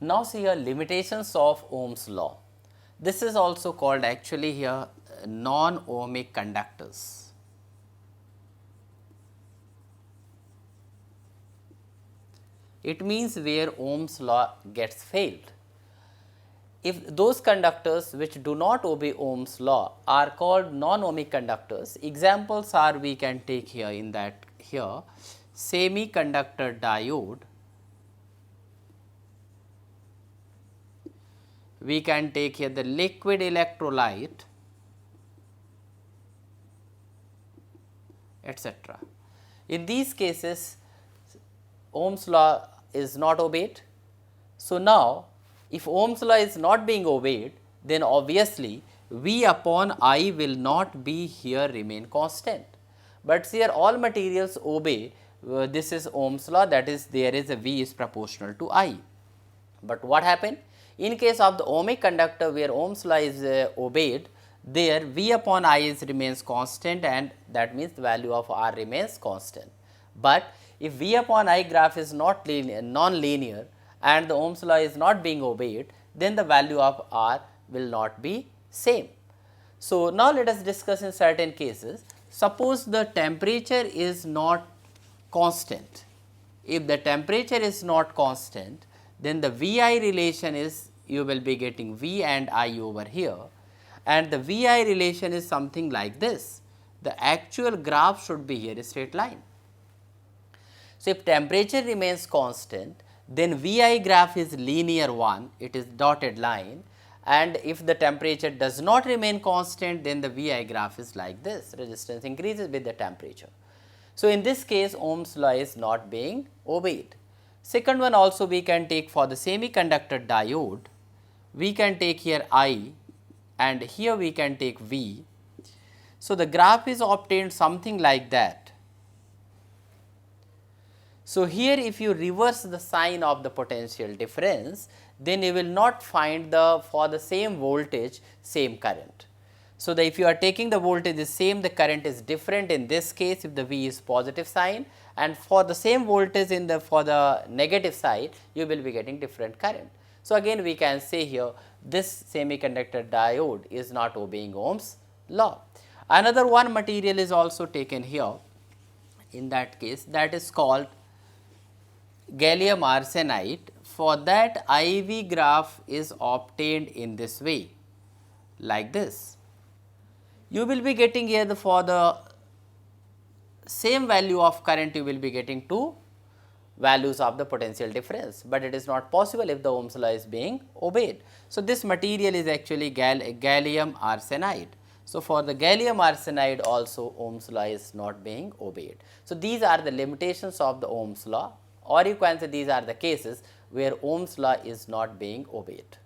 Now see here limitations of Ohm's law. This is also called actually here non-ohmic conductors. It means where Ohm's law gets failed. If those conductors which do not obey Ohm's law are called non-ohmic conductors, examples are we can take here in that here semiconductor diode, we can take here the liquid electrolyte, etc. In these cases Ohm's law is not obeyed. So, now if Ohm's law is not being obeyed, then obviously V upon I will not be here remain constant, but here all materials obey this is Ohm's law, that is there is a V is proportional to I. But what happened in case of the ohmic conductor where Ohm's law is obeyed, there V upon I is remains constant, and that means the value of R remains constant. But if V upon I graph is not non-linear and the Ohm's law is not being obeyed, then the value of R will not be same. So, now let us discuss in certain cases. Suppose the temperature is not constant. If the temperature is not constant, then the VI relation is you will be getting V and I over here, and the VI relation is something like this. The actual graph should be here a straight line. So, if temperature remains constant, then VI graph is linear one, it is dotted line, and if the temperature does not remain constant, then the VI graph is like this, resistance increases with the temperature. So, in this case Ohm's law is not being obeyed. Second one also we can take for the semiconductor diode, we can take here I and here we can take V. So, the graph is obtained something like that. So, here if you reverse the sign of the potential difference, then you will not find the for the same voltage same current. So, if you are taking the voltage is same, the current is different in this case if the V is positive sign, and for the same voltage in the for the negative side you will be getting different current. So, again we can say here this semiconductor diode is not obeying Ohm's law. Another one material is also taken here in that case, that is called gallium arsenide. For that IV graph is obtained in this way like this. You will be getting here the for the same value of current you will be getting two values of the potential difference, but it is not possible if the Ohm's law is being obeyed. So, this material is actually gallium arsenide. So, for the gallium arsenide also Ohm's law is not being obeyed. So, these are the limitations of the Ohm's law, or you can say these are the cases where Ohm's law is not being obeyed.